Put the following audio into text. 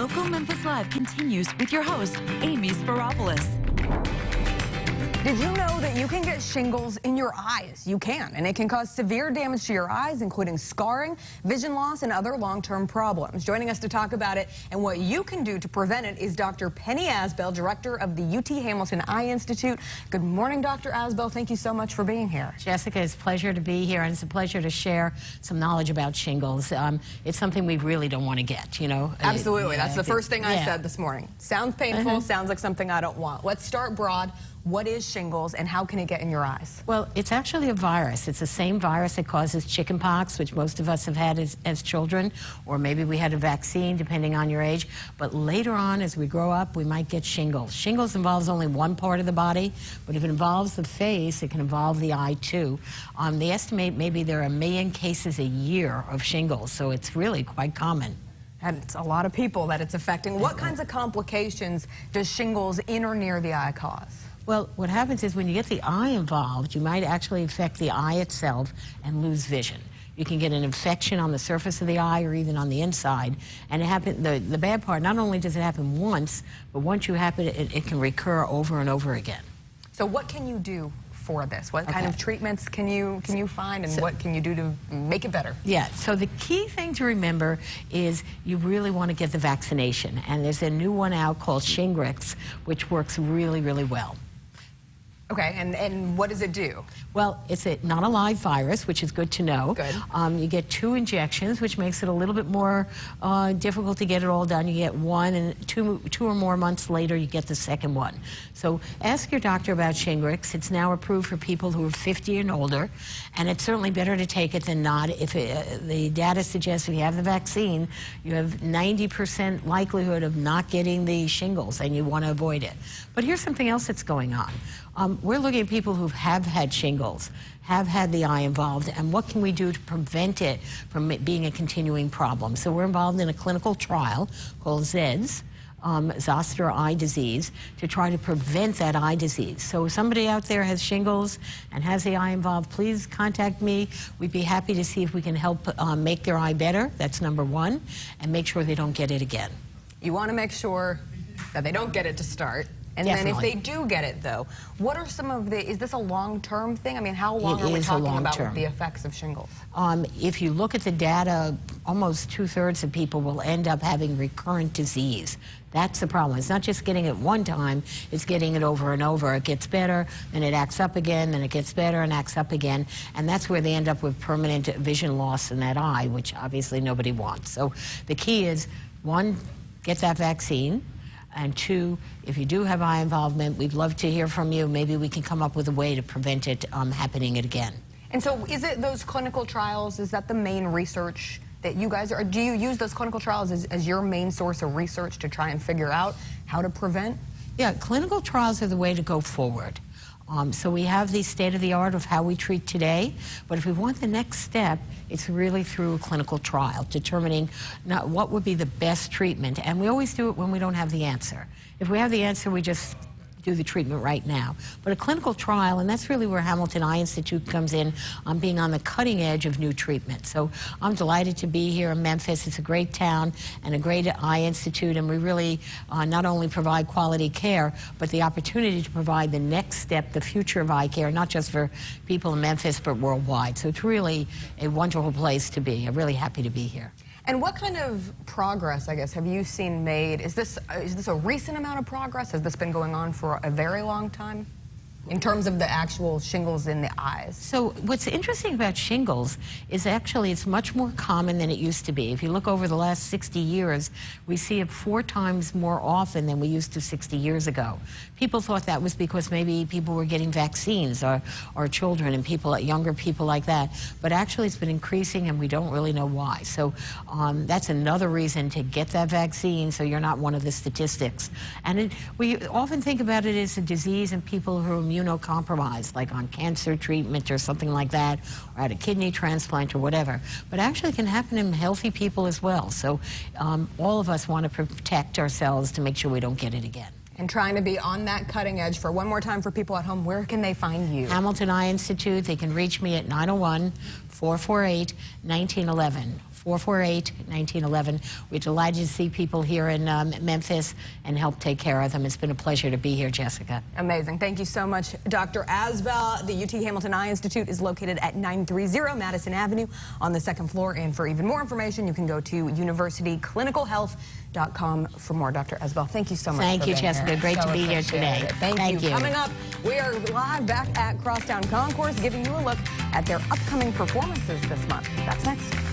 Local Memphis Live continues with your host, Amy Sparopoulos. Did you know that you can get shingles in your eyes? You can, and it can cause severe damage to your eyes, including scarring, vision loss, and other long-term problems. Joining us to talk about it and what you can do to prevent it is Dr. Penny Asbell, director of the UT Hamilton Eye Institute. Good morning, Dr. Asbell. Thank you so much for being here. Jessica, it's a pleasure to be here, and it's a pleasure to share some knowledge about shingles. It's something we really don't want to get, you know. Absolutely. That's the first thing I said this morning. Sounds painful, sounds like something I don't want. Let's start broad. What is shingles and how can it get in your eyes? Well, it's actually a virus. It's the same virus that causes chickenpox, which most of us have had as children, or maybe we had a vaccine, depending on your age. But later on, as we grow up, we might get shingles. Shingles involves only one part of the body, but if it involves the face, it can involve the eye too. They estimate maybe there are 1 million cases a year of shingles, so it's really quite common. And it's a lot of people that it's affecting. What kinds of complications does shingles in or near the eye cause? Well, what happens is when you get the eye involved, you might actually affect the eye itself and lose vision. You can get an infection on the surface of the eye or even on the inside. And the bad part, not only does it happen once, but once you happen, it can recur over and over again. So what can you do for this? What kind of treatments can you find, and what can you do to make it better? Yeah, so the key thing to remember is you really want to get the vaccination. And there's a new one out called Shingrix, which works really, really well. Okay, and what does it do? Well, it's not a live virus, which is good to know. Good. You get 2 injections, which makes it a little bit more difficult to get it all done. You get one, and two or more months later, you get the second one. So ask your doctor about Shingrix. It's now approved for people who are 50 and older, and it's certainly better to take it than not. If the data suggests if you have the vaccine, you have 90% likelihood of not getting the shingles, and you want to avoid it. But here's something else that's going on. We're looking at people who have had shingles, have had the eye involved, and what can we do to prevent it from being a continuing problem? So we're involved in a clinical trial called ZEDS, zoster eye disease, to try to prevent that eye disease. So if somebody out there has shingles and has the eye involved, please contact me. We'd be happy to see if we can help make their eye better. That's number one, and make sure they don't get it again. You want to make sure that they don't get it to start. And Definitely. then if they do get it, though, what are some of is this a long-term thing? I mean, how long are we talking about with the effects of shingles? If you look at the data, almost 2/3 of people will end up having recurrent disease. That's the problem. It's not just getting it one time, it's getting it over and over. It gets better, then it acts up again, then it gets better and acts up again. And that's where they end up with permanent vision loss in that eye, which obviously nobody wants. So the key is, 1, get that vaccine. And 2, if you do have eye involvement, we'd love to hear from you. Maybe we can come up with a way to prevent it happening again. And so is it those clinical trials, is that the main research that you guys are, do you use those clinical trials as your main source of research to try and figure out how to prevent? Yeah, clinical trials are the way to go forward. So we have the state-of-the-art of how we treat today, but if we want the next step, it's really through a clinical trial, determining what would be the best treatment. And we always do it when we don't have the answer. If we have the answer, we just do the treatment right now. But a clinical trial, and that's really where Hamilton Eye Institute comes in, on being on the cutting edge of new treatment. So I'm delighted to be here in Memphis. It's a great town and a great eye institute, and we really not only provide quality care, but the opportunity to provide the next step, the future of eye care, not just for people in Memphis, but worldwide. So it's really a wonderful place to be. I'm really happy to be here. And what kind of progress, I guess, have you seen made? Is this a recent amount of progress? Has this been going on for a very long time in terms of the actual shingles in the eyes? So what's interesting about shingles is actually it's much more common than it used to be. If you look over the last 60 years, we see it 4 times more often than we used to 60 years ago. People thought that was because maybe people were getting vaccines, or children and younger people like that. But actually it's been increasing, and we don't really know why. So that's another reason to get that vaccine, so you're not one of the statistics. And we often think about it as a disease in people who are immunocompromised, like on cancer treatment or something like that, or had a kidney transplant or whatever. But actually it can happen in healthy people as well. So all of us want to protect ourselves to make sure we don't get it again. And trying to be on that cutting edge. For one more time for people at home, where can they find you? Hamilton Eye Institute. They can reach me at 901-448-1911. 448-1911. We're delighted to see people here in Memphis and help take care of them. It's been a pleasure to be here, Jessica. Amazing. Thank you so much, Dr. Asbell. The UT Hamilton Eye Institute is located at 930 Madison Avenue on the second floor. And for even more information, you can go to universityclinicalhealth.com for more. Dr. Asbell, thank you so much. Thank you, Jessica. Here. Great So to be here today. Thank you. Coming up, we are live back at Crosstown Concourse, giving you a look at their upcoming performances this month. That's next.